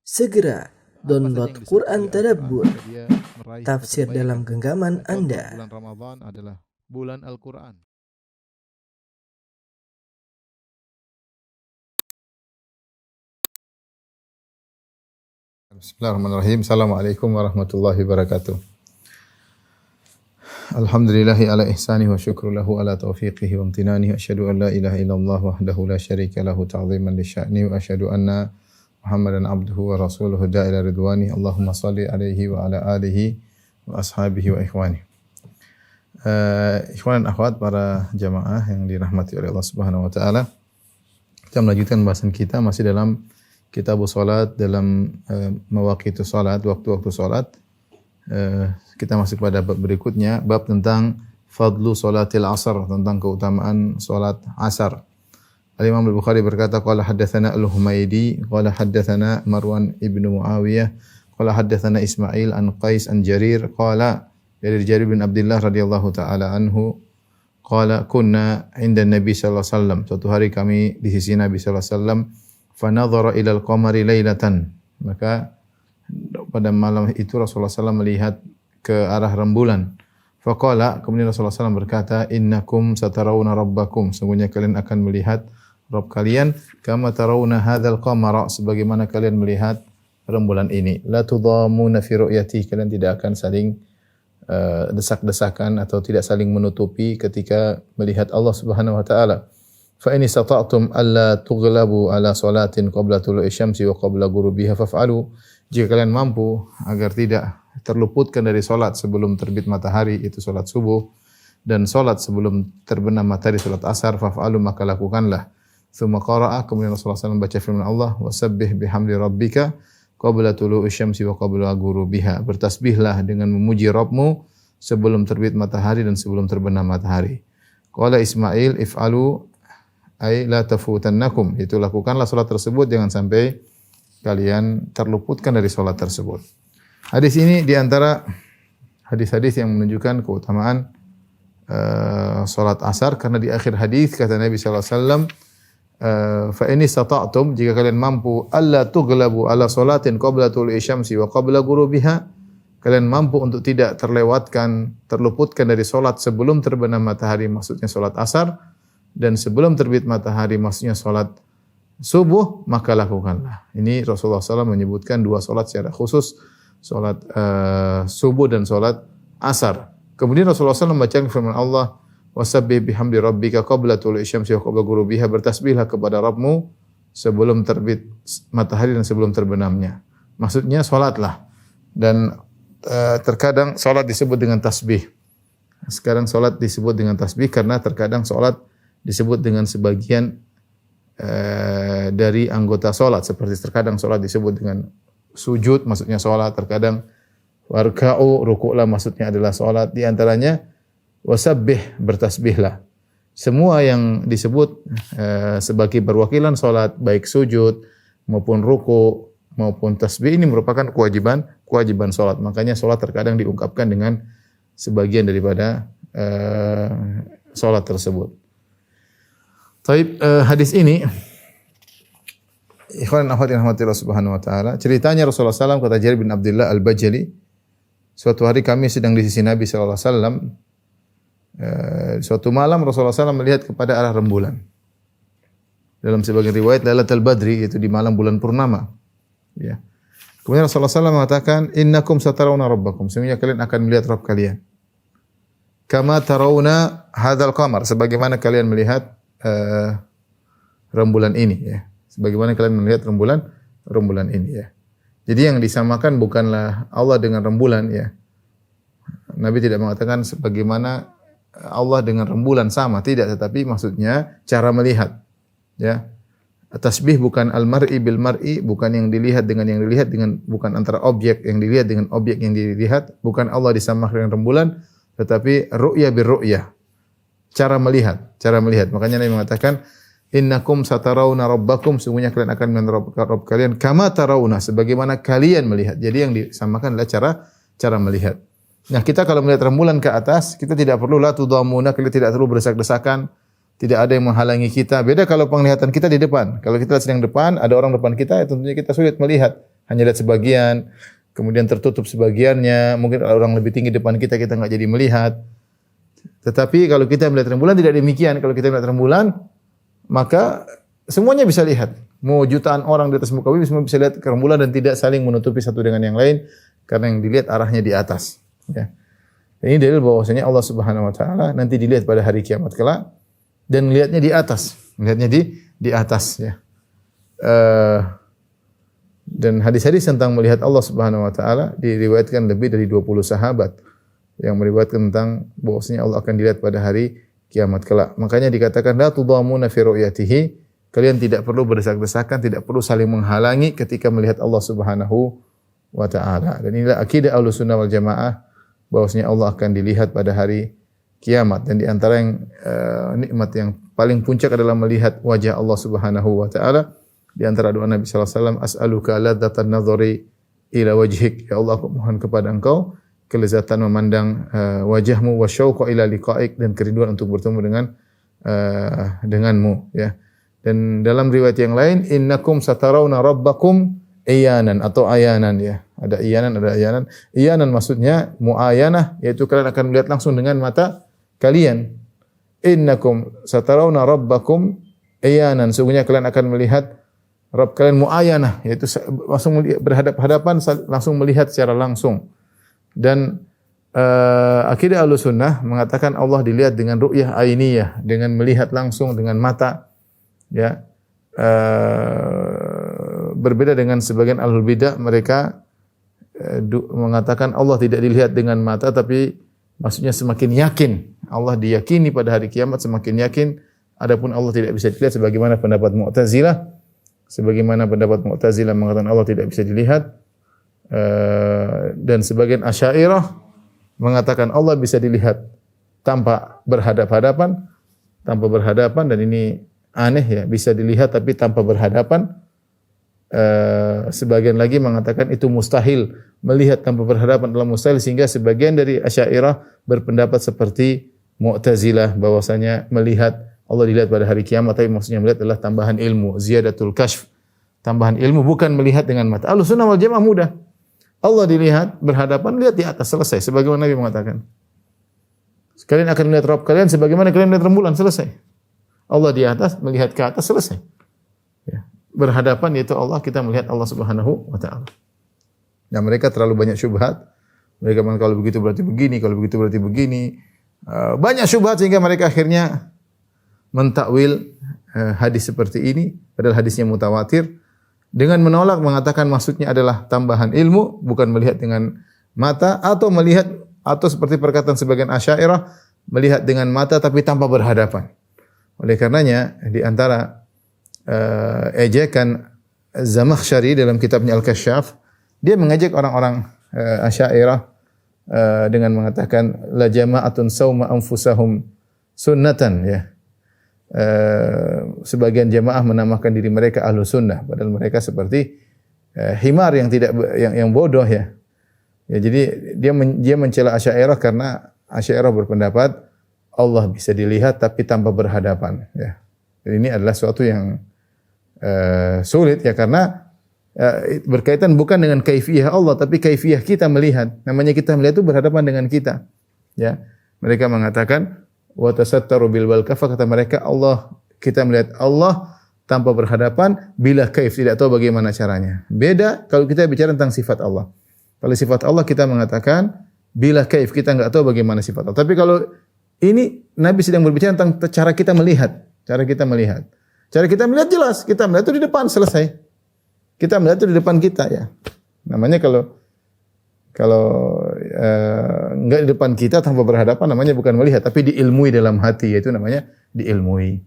Segera download Quran Tadabbur, tafsir dalam genggaman Anda. Bulan Ramadan adalah bulan Al-Quran. Bismillahirrahmanirrahim. Assalamualaikum warahmatullahi wabarakatuh. Alhamdulillahi ala ihsanihi wa syukru lahu ala taufiqihi wa amtinanihi. Asyhadu an la ilaha illallah wahdahu la syarika lahu ta'ziman li sya'ni wa asyhadu anna Muhammadan abduhu wa rasuluhu da'ila ridwani. Allahumma salli alaihi wa ala alihi wa ashabihi wa ikhwani. Ikhwan dan akhwat para jamaah yang dirahmati oleh Allah Subhanahu wa taala. Kita melanjutkan bahasan kita masih dalam kitab salat, dalam mawaqitus salat, waktu-waktu salat. Kita masuk pada bab berikutnya, bab tentang fadlu salatil asar, tentang keutamaan salat asar. Al-Imam Al-Bukhari berkata, qala haddatsana Al-Humaydi, qala haddatsana Marwan ibnu Muawiyah, qala haddatsana Ismail an Qais an Jarir, qala dari Jarir bin Abdullah radhiyallahu taala anhu, qala kunna 'inda Nabi sallallahu alaihi wasallam. Suatu hari kami di sisi Nabi sallallahu alaihi wasallam, fa nadhara ila al-qamari lailatan. Maka pada malam itu Rasulullah SAW melihat ke arah rembulan. Faqala, kemudian Rasulullah SAW berkata, innakum satarawna rabbakum, sungguhnya kalian akan melihat Rabb kalian, kama tarawna hadzal qamara, sebagaimana kalian melihat rembulan ini. La tudhamuna fi ru'yati, kalian tidak akan saling desak-desakan atau tidak saling menutupi ketika melihat Allah Subhanahu wa taala. Fa in istata'tum alla tughlabu ala salatin qabla tulu'i syamsi wa qabla ghurubiha faf'alu. Jika kalian mampu agar tidak terluputkan dari salat sebelum terbit matahari, itu salat subuh, dan salat sebelum terbenam matahari, salat asar, faf'alu, maka lakukanlah. Tsumma qara'a, kemudian Rasulullah SAW baca firman Allah, wasabbih bihamdi rabbika qabla tulu'i syamsi wa qabla ghurubiha. Bertasbihlah dengan memuji Rabbmu sebelum terbit matahari dan sebelum terbenam matahari. Qala Ismail, if'alu ay la tafutannakum, itu lakukanlah salat tersebut, jangan sampai kalian terluputkan dari salat tersebut. Hadis ini di antara hadis-hadis yang menunjukkan keutamaan salat asar, karena di akhir hadis kata Nabi sallallahu alaihi wasallam, fa in istata'tum, jika kalian mampu, alla tughlabu ala salatin qabla tulu'i syamsi wa qabla ghurubiha, kalian mampu untuk tidak terluputkan dari salat sebelum terbenam matahari, maksudnya salat asar, dan sebelum terbit matahari, maksudnya salat subuh, maka lakukanlah. Ini Rasulullah SAW menyebutkan dua salat secara khusus, salat subuh dan salat asar. Kemudian Rasulullah SAW membacakan firman Allah, wasabbih bihamdi rabbika qabla tulu'i syamsi wa qabla ghurubiha, bertasbihlah kepada Rabbmu sebelum terbit matahari dan sebelum terbenamnya. Maksudnya salatlah. Dan terkadang salat disebut dengan tasbih. Sekarang salat disebut dengan tasbih karena terkadang salat disebut dengan sebagian dari anggota salat, seperti terkadang salat disebut dengan sujud, maksudnya salat, terkadang warka'u, rukuklah, maksudnya adalah salat. Di antaranya wasabbih, bertasbihlah. Semua yang disebut sebagai perwakilan salat, baik sujud maupun ruku maupun tasbih, ini merupakan kewajiban salat. Makanya salat terkadang diungkapkan dengan sebagian daripada salat tersebut. Taib, hadis ini, ikhwan dan akhwat yang rahmatillah subhanahu wa ta'ala, ceritanya Rasulullah SAW, kata Jarir bin Abdullah Al-Bajali, suatu hari kami sedang di sisi Nabi SAW, suatu malam Rasulullah SAW melihat kepada arah rembulan. Dalam sebagian riwayat, Lailatul Badri, yaitu di malam bulan purnama. Ya. Kemudian Rasulullah SAW mengatakan, innakum satarawna rabbakum, sesungguhnya kalian akan melihat Rabb kalian. Kama tarawna hadzal qamar, sebagaimana kalian melihat rembulan ini, ya. Sebagaimana kalian melihat rembulan ini, ya. Jadi yang disamakan bukanlah Allah dengan rembulan, ya. Nabi tidak mengatakan sebagaimana Allah dengan rembulan sama, tidak, tetapi maksudnya cara melihat, ya. Tasbih bukan al-mar'i bil mar'i, bukan yang dilihat dengan yang dilihat, bukan antara objek yang dilihat dengan objek yang dilihat, bukan Allah disamakan dengan rembulan, tetapi ru'ya bir ru'yah. Cara melihat. Makanya Nabi mengatakan, innakum satarawna rabbakum, sungguhnya kalian akan melihat Rabb kalian, kama tarawna, sebagaimana kalian melihat. Jadi yang disamakan adalah cara melihat. Nah, kita kalau melihat rembulan ke atas, kita tidak perlu la tudhamuna, kita tidak perlu berdesak-desakan, tidak ada yang menghalangi kita. Beda kalau penglihatan kita di depan. Kalau kita sedang depan, ada orang depan kita, ya tentunya kita sulit melihat. hanya lihat sebagian, kemudian tertutup sebagiannya, mungkin orang lebih tinggi depan kita, kita nggak jadi melihat. Tetapi kalau kita melihat rembulan tidak demikian. Kalau kita melihat rembulan, maka semuanya bisa lihat. Mau jutaan orang di atas muka bumi semua bisa lihat rembulan dan tidak saling menutupi satu dengan yang lain karena yang dilihat arahnya di atas. Ya. Ini dalil bahwasanya Allah Subhanahu Wa Taala nanti dilihat pada hari kiamat kelak dan melihatnya di atas, melihatnya di atas. Ya. Dan hadis-hadis tentang melihat Allah Subhanahu Wa Taala diriwayatkan lebih dari 20 sahabat yang meriwayatkan tentang bahwasanya Allah akan dilihat pada hari kiamat kelak. Makanya dikatakan la tudamuna fi ru'yatihi, kalian tidak perlu berdesak-desakan, tidak perlu saling menghalangi ketika melihat Allah Subhanahu wa taala. Dan inilah akidah Ahlussunnah wal Jamaah bahwasanya Allah akan dilihat pada hari kiamat. Dan di antara yang nikmat yang paling puncak adalah melihat wajah Allah Subhanahu wa taala. Di antara doa Nabi sallallahu alaihi wasallam, as'aluka ladzatan nadhari ila wajhik. Ya Allah, aku mohon kepada Engkau kelezatan memandang wajahmu, wa syauqa ila liqa'ik, dan kerinduan untuk bertemu denganmu, ya. Dan dalam riwayat yang lain, innakum satarawna rabbakum iyanan atau ayanan, ya. Ada iyanan, ada ayanan. Iyanan maksudnya muayanah, yaitu kalian akan melihat langsung dengan mata kalian. Innakum satarawna rabbakum iyanan, sungguhnya kalian akan melihat Rabb kalian muayanah, yaitu langsung berhadap-hadapan, langsung melihat secara langsung. Dan akidah Ahlussunnah mengatakan Allah dilihat dengan ru'yah ainiyah, dengan melihat langsung dengan mata, ya. Berbeda dengan sebagian ahlul bidah, mereka mengatakan Allah tidak dilihat dengan mata, tapi maksudnya semakin yakin Allah diyakini pada hari kiamat, semakin yakin. Adapun Allah tidak bisa dilihat sebagaimana pendapat Mu'tazilah, mengatakan Allah tidak bisa dilihat. Dan sebagian Asy'ariyah mengatakan Allah bisa dilihat tanpa berhadap-hadapan, dan ini aneh, ya, bisa dilihat tapi tanpa berhadapan. Sebagian lagi mengatakan itu mustahil, melihat tanpa berhadapan adalah mustahil, sehingga sebagian dari Asy'ariyah berpendapat seperti Mu'tazilah bahwasanya melihat Allah dilihat pada hari kiamat, tapi maksudnya melihat adalah tambahan ilmu, ziyadatul kashf, tambahan ilmu, bukan melihat dengan mata. Ahlussunnah wal Jamaah mudah. Allah dilihat berhadapan, lihat di atas, selesai. Sebagaimana Nabi mengatakan, kalian akan melihat Rabb kalian sebagaimana kalian melihat rembulan, selesai. Allah di atas, melihat ke atas, selesai. Ya. Berhadapan, yaitu Allah, kita melihat Allah Subhanahu wa taala. Nah, mereka terlalu banyak syubhat. Mereka mengatakan kalau begitu berarti begini, kalau begitu berarti begini. Banyak syubhat sehingga mereka akhirnya mentakwil hadis seperti ini, padahal hadisnya mutawatir, dengan menolak, mengatakan maksudnya adalah tambahan ilmu, bukan melihat dengan mata, atau seperti perkataan sebagian Asy'ariyah, melihat dengan mata tapi tanpa berhadapan. Oleh karenanya di antara ejekan Zamakhsyari dalam kitabnya Al-Kasyaf, dia mengejek orang-orang Asy'ariyah dengan mengatakan la jama'atun sauma anfusahum sunnatan, ya. Sebagian jamaah menamakan diri mereka ahlu sunnah, padahal mereka seperti himar yang bodoh, ya. Ya, jadi dia mencela Asy'ariyah karena Asy'ariyah berpendapat Allah bisa dilihat tapi tanpa berhadapan, ya. Dan ini adalah suatu yang sulit, ya, karena berkaitan bukan dengan kaifiyah Allah tapi kaifiyah kita melihat. Namanya kita melihat itu berhadapan dengan kita, ya. Mereka mengatakan wa tasattaru bil balkafa, kata mereka kita melihat Allah tanpa berhadapan, bila kaif, tidak tahu bagaimana caranya. Beda kalau kita bicara tentang sifat Allah. Kalau sifat Allah kita mengatakan bila kaif, kita enggak tahu bagaimana sifat Allah. Tapi kalau ini Nabi sedang berbicara tentang cara kita melihat. Cara kita melihat jelas, kita melihat itu di depan, selesai. Kita melihat itu di depan kita, ya. Namanya kalau enggak di depan kita tanpa berhadapan, namanya bukan melihat, tapi diilmui dalam hati, yaitu namanya diilmui,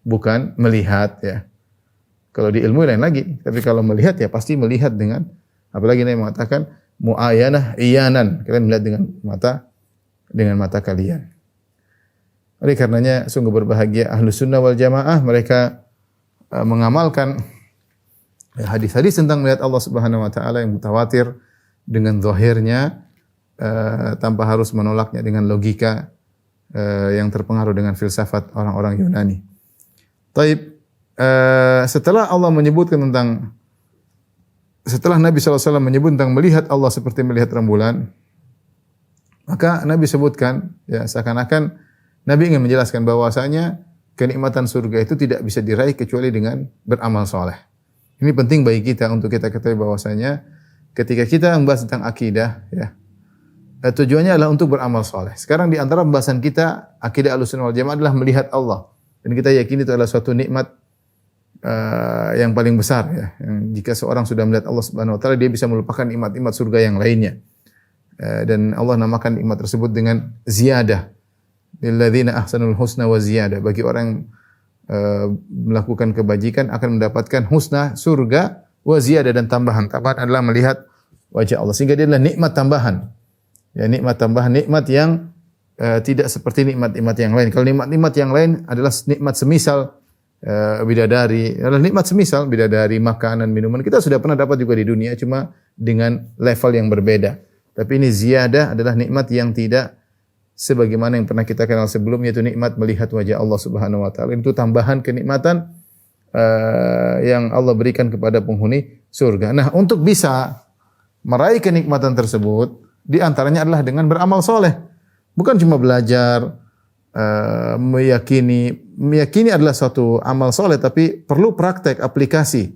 bukan melihat, ya. Kalau diilmui lain lagi, tapi kalau melihat, ya pasti melihat dengan, apalagi Nabi mengatakan muayanah iyanan, kalian melihat dengan mata kalian. Oleh karenanya sungguh berbahagia Ahlussunnah wal Jamaah, mereka mengamalkan hadis-hadis tentang melihat Allah Subhanahu wa taala yang mutawatir dengan zahirnya, tanpa harus menolaknya dengan logika yang terpengaruh dengan filsafat orang-orang Yunani. Taib, setelah Allah menyebutkan tentang setelah Nabi SAW menyebut tentang melihat Allah seperti melihat rembulan, maka Nabi sebutkan, ya seakan-akan Nabi ingin menjelaskan bahwasanya kenikmatan surga itu tidak bisa diraih kecuali dengan beramal soleh. Ini penting bagi kita untuk kita ketahui bahwasanya ketika kita membahas tentang akidah, ya tujuannya adalah untuk beramal soleh. Sekarang di antara pembahasan kita akidah Ahlussunnah wal Jamaah adalah melihat Allah, dan kita yakini itu adalah suatu nikmat yang paling besar, ya. Yang jika seorang sudah melihat Allah Subhanahu wa taala, dia bisa melupakan nikmat-nikmat surga yang lainnya. Dan Allah namakan nikmat tersebut dengan ziyadah. Lilladzina ahsanul husna wa ziyadah. Bagi orang yang melakukan kebajikan akan mendapatkan husna, surga, wa ziyadah, dan tambahan. Tambahan adalah melihat wajah Allah. Sehingga dia adalah nikmat tambahan. Ya, nikmat tambahan, nikmat yang tidak seperti nikmat-nikmat yang lain. Kalau nikmat-nikmat yang lain adalah nikmat semisal bidadari, adalah nikmat semisal bidadari, makanan, minuman. Kita sudah pernah dapat juga di dunia, cuma dengan level yang berbeda. Tapi ini ziyadah adalah nikmat yang tidak sebagaimana yang pernah kita kenal sebelumnya, yaitu nikmat melihat wajah Allah Subhanahu wa taala. Itu tambahan kenikmatan yang Allah berikan kepada penghuni surga. Nah, untuk bisa meraih kenikmatan tersebut, di antaranya adalah dengan beramal soleh. Bukan cuma belajar, meyakini adalah suatu amal soleh, tapi perlu praktek, aplikasi.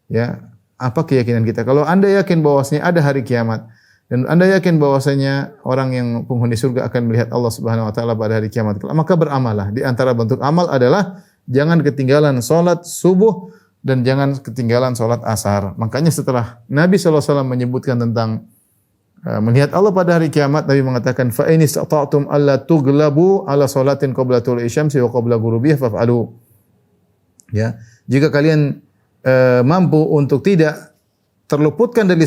Ya, apa keyakinan kita? Kalau Anda yakin bahwasanya ada hari kiamat, dan Anda yakin bahwasanya orang yang penghuni surga akan melihat Allah Subhanahu wa taala pada hari kiamat, maka beramallah. Di antara bentuk amal adalah jangan ketinggalan salat subuh dan jangan ketinggalan salat asar. Makanya setelah Nabi SAW menyebutkan tentang melihat Allah pada hari kiamat, Nabi mengatakan fa in istata'tum alla tughlabu ala salatin qabla tulu'i syamsi wa qabla ghurubiha faf'alu. Ya, jika kalian mampu untuk tidak terluputkan dari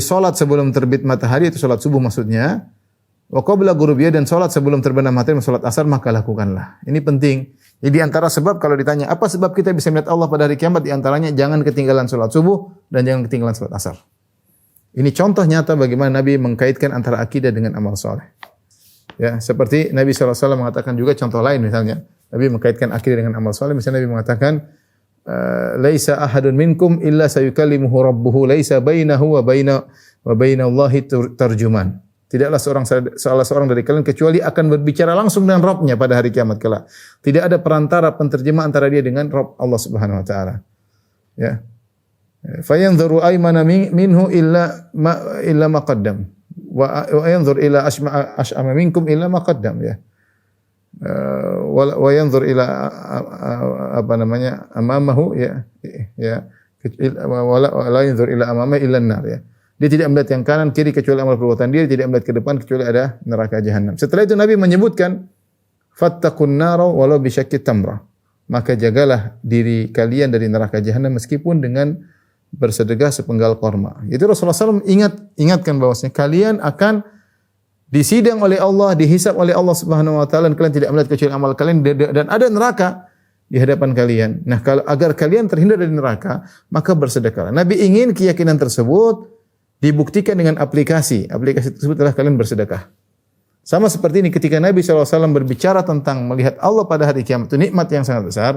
salat sebelum terbit matahari, itu salat subuh maksudnya, wa qabla ghurubiha, dan salat sebelum terbenam matahari, salat asar, maka lakukanlah. Ini penting. Jadi di antara sebab, kalau ditanya apa sebab kita bisa melihat Allah pada hari kiamat, di antaranya jangan ketinggalan salat subuh dan jangan ketinggalan salat asar. Ini contoh nyata bagaimana Nabi mengkaitkan antara akidah dengan amal soleh. Ya, seperti Nabi SAW mengatakan juga contoh lain, misalnya Nabi mengkaitkan akidah dengan amal soleh. Misalnya Nabi mengatakan, laisa ahadun minkum illa sayukallimuhu rabbuhu laisa bainahu wa bainallahi tarjuman. Tidaklah salah seorang dari kalian kecuali akan berbicara langsung dengan Rabb-nya pada hari kiamat kelak. Tidak ada perantara penterjemah antara dia dengan Rabb Allah Subhanahu wa taala. Ya. Fayanzuru aymana minhu illa ma qaddam wa yanzur ila ash'ama minkum illa ma qaddam, ya. Wa yanzur ila amamahu, ya wala yanzur ila amama illa an-nar, ya. Dia tidak melihat yang kanan kiri kecuali amal perbuatan dia, tidak melihat ke depan kecuali ada neraka jahanam. Setelah itu Nabi menyebutkan fattaqun nara walau bi syaqqi tamrah. Maka jagalah diri kalian dari neraka jahanam meskipun dengan bersedekah sepenggal korma. Itu Rasulullah SAW ingatkan bahwasanya kalian akan disidang oleh Allah, dihisab oleh Allah Subhanahu wa taala, dan kalian tidak melihat kecuali amal kalian, dan ada neraka di hadapan kalian. Nah, kalau agar kalian terhindar dari neraka, maka bersedekahlah. Nabi ingin keyakinan tersebut dibuktikan dengan aplikasi. Aplikasi tersebut adalah kalian bersedekah. Sama seperti ini ketika Nabi SAW berbicara tentang melihat Allah pada hari kiamat, itu nikmat yang sangat besar.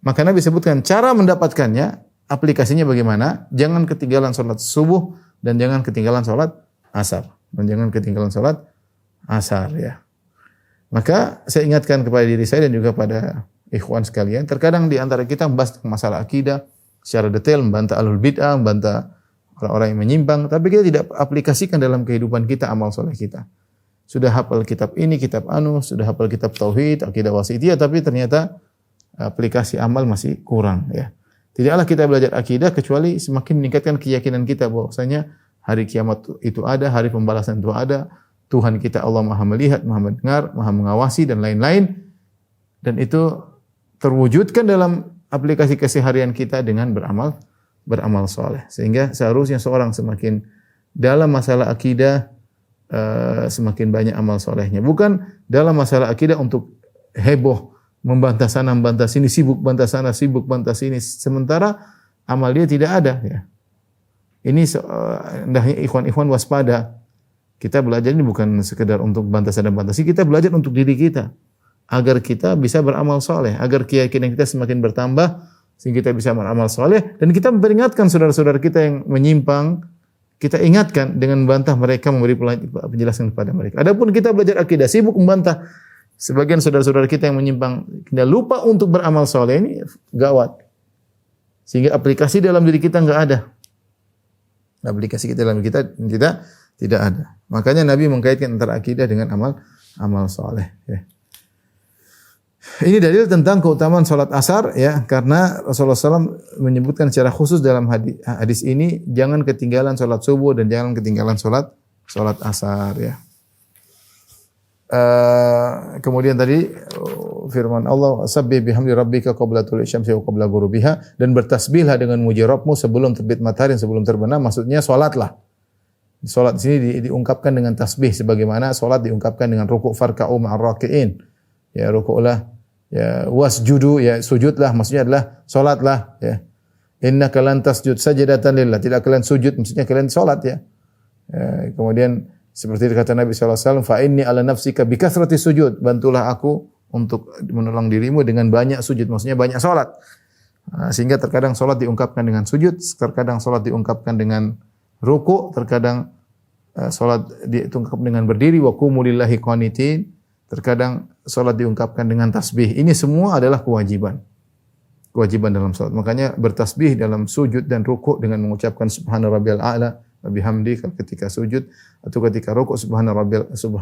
Maka Nabi sebutkan cara mendapatkannya, aplikasinya bagaimana? Jangan ketinggalan salat subuh dan jangan ketinggalan salat asar. Ya. Maka saya ingatkan kepada diri saya dan juga pada ikhwan sekalian, terkadang di antara kita membahas masalah akidah secara detail, membantah ahlul bid'ah, membantah orang-orang yang menyimpang, tapi kita tidak aplikasikan dalam kehidupan kita amal soleh kita. Sudah hafal kitab ini, kitab anu, sudah hafal kitab tauhid, akidah wasithiyah, tapi ternyata aplikasi amal masih kurang, ya. Tidaklah kita belajar akidah kecuali semakin meningkatkan keyakinan kita bahwasanya hari kiamat itu ada, hari pembalasan itu ada, Tuhan kita Allah Maha melihat, Maha mendengar, Maha mengawasi, dan lain-lain. Dan itu terwujudkan dalam aplikasi keseharian kita dengan beramal soleh. Sehingga seharusnya seorang semakin dalam masalah akidah, semakin banyak amal solehnya. Bukan dalam masalah akidah untuk heboh, membantah sana, membantah sini, sibuk bantah sana, sibuk bantah sini, sementara amal dia tidak ada, ya. Ini hendaknya ikhwan-ikhwan waspada. Kita belajar ini bukan sekedar untuk bantah sana, bantah sini, kita belajar untuk diri kita agar kita bisa beramal soleh, agar keyakinan kita semakin bertambah, sehingga kita bisa beramal soleh, dan kita memperingatkan saudara-saudara kita yang menyimpang, kita ingatkan dengan membantah mereka, memberi penjelasan kepada mereka. Adapun kita belajar akidah, sibuk membantah sebagian saudara-saudara kita yang menyimpang, kita lupa untuk beramal soleh, ini gawat. Sehingga aplikasi dalam diri kita enggak ada. Aplikasi kita dalam kita tidak ada. Makanya Nabi mengkaitkan antara akidah dengan amal soleh. Ya. Ini dalil tentang keutamaan salat asar, ya, karena Rasulullah SAW menyebutkan secara khusus dalam hadis ini, jangan ketinggalan salat subuh dan jangan ketinggalan salat asar, ya. Kemudian tadi firman Allah, sabbih bihamdi rabbika qabla tulu'i syamsi wa qabla ghurubiha, dan bertasbihlah dengan muji Rabbmu sebelum terbit matahari dan sebelum terbenam. Maksudnya salatlah. Salat di sini diungkapkan dengan tasbih, sebagaimana salat diungkapkan dengan rukuk, farka'u ma'ar raki'in. Ya, rukuklah, ya, wasjudu, ya, sujudlah, maksudnya adalah salatlah, ya. Innaka lan tasjud sajdatan lillah, tidak kalian sujud, maksudnya kalian salat, ya. Kemudian seperti kata Nabi sallallahu alaihi wasallam, fa inni ala nafsika bi kathrati sujud, bantulah aku untuk menolong dirimu dengan banyak sujud, maksudnya banyak salat. Sehingga terkadang salat diungkapkan dengan sujud, terkadang salat diungkapkan dengan ruku', terkadang salat diungkapkan dengan berdiri, wa qumu lillahi qanitin. Terkadang salat diungkapkan dengan tasbih. Ini semua adalah kewajiban. Kewajiban dalam salat. Makanya bertasbih dalam sujud dan rukuk dengan mengucapkan subhana rabbiyal a'la wa bihamdi ketika sujud, atau ketika rukuk subhana rabbiyal azim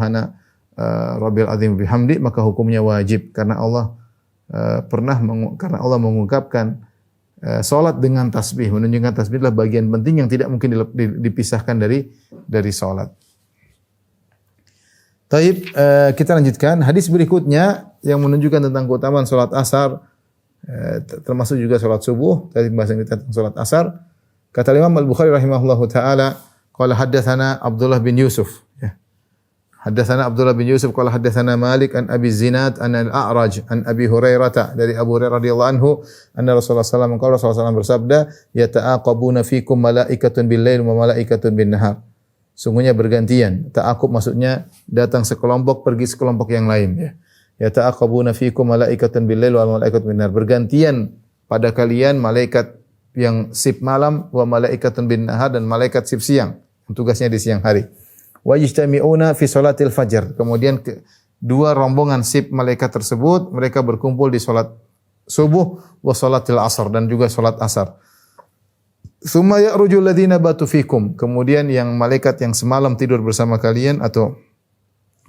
wa bihamdi, maka hukumnya wajib karena Allah karena Allah mengungkapkan salat dengan tasbih, menunjukkan tasbih adalah bagian penting yang tidak mungkin dipisahkan dari salat. Taib, kita lanjutkan hadis berikutnya yang menunjukkan tentang keutamaan salat asar, termasuk juga salat subuh. Tadi pembahasan kita tentang salat asar. Kata Imam Al-Bukhari rahimahullahu taala, qala haddatsana Abdullah bin Yusuf, ya. Haddatsana Abdullah bin Yusuf qala haddatsana Malik an Abi Zinad an Al-A'raj an Abi Hurairah, dari Abu Hurairah radhiyallahu anhu, anna Rasulullah sallallahu alaihi wasallam bersabda, yata'aqabuna fikum malaikatun bil-lail wa malaikatun bin-nahar. Sungguhnya bergantian. Ta'aqub maksudnya datang sekelompok, pergi sekelompok yang lain, ya. Ya ta'aqabuna fikum malaikatan bil-lail wa malaikatun bin-nahar. Bergantian pada kalian malaikat yang sip malam, wa malaikatun bin-nahar, dan malaikat sip siang, tugasnya di siang hari. Wa yajtami'una fi salatil fajar. Kemudian dua rombongan sip malaikat tersebut mereka berkumpul di salat subuh wa salatil asar, dan juga salat asar. Tsumma ya'ruju alladziina batu fikum. Kemudian yang malaikat yang semalam tidur bersama kalian atau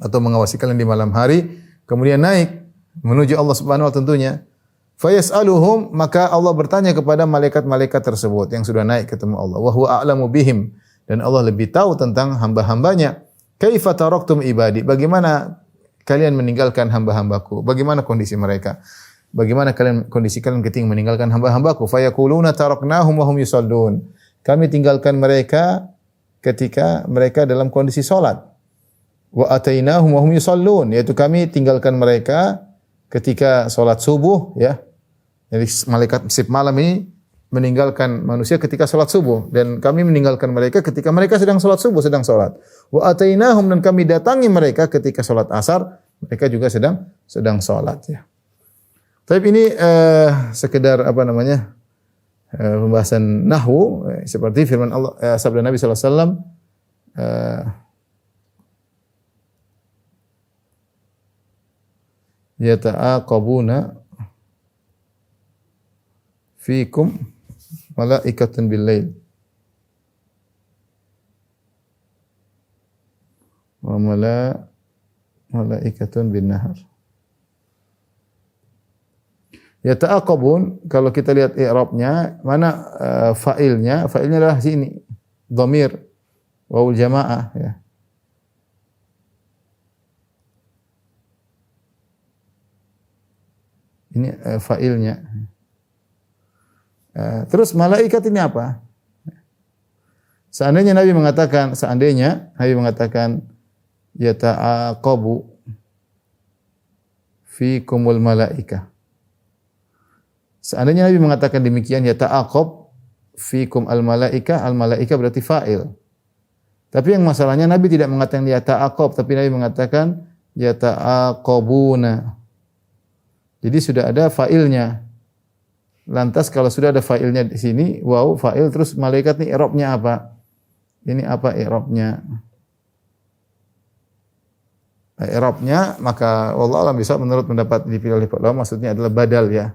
mengawasi kalian di malam hari, kemudian naik menuju Allah Subhanahu wa taala tentunya. Fa yas'aluhum, maka Allah bertanya kepada malaikat-malaikat tersebut yang sudah naik ketemu Allah. Wa huwa a'lamu bihim, dan Allah lebih tahu tentang hamba-hambanya. Kaifa taraktum ibadi? Bagaimana kalian meninggalkan hamba-hambaku? Bagaimana kondisi mereka? Bagaimana kondisi kalian ketika meninggalkan hamba-hambaku? Fayaquluna taraknahum wa hum yusallun. Kami tinggalkan mereka ketika mereka dalam kondisi salat. Wa atainahum wa hum yusallun, yaitu kami tinggalkan mereka ketika salat subuh, ya. Jadi malaikat sip malam ini meninggalkan manusia ketika salat subuh, dan kami meninggalkan mereka ketika mereka sedang salat subuh, sedang salat. Wa atainahum, dan kami datangi mereka ketika salat asar, mereka juga sedang salat, ya. Tapi ini sekedar pembahasan nahwu, seperti firman Allah, sabda Nabi sallallahu alaihi wasallam, yata'aqabuna fikum malaikatun bil-lail wa malaikatun bin-nahar. Yata'aqabun, kalau kita lihat i'rabnya, mana fa'ilnya? Fa'ilnya adalah sini, dhamir waul jamaah, ya. Ini fa'ilnya. Terus malaikat ini apa? Seandainya Nabi mengatakan yata'aqabu fikumul malaikah. Seandainya Nabi mengatakan demikian, yata'aqab fikum al-malaika berarti fa'il. Tapi yang masalahnya Nabi tidak mengatakan yata'aqab, tapi Nabi mengatakan yata'aqabuna. Jadi sudah ada fa'ilnya. Lantas kalau sudah ada fa'ilnya di sini, waw fa'il, terus malaikat nih i'rabnya apa? Ini apa i'rabnya? I'rabnya maka wallahu alam bisa menurut pendapat dipilih oleh ulama maksudnya adalah badal ya.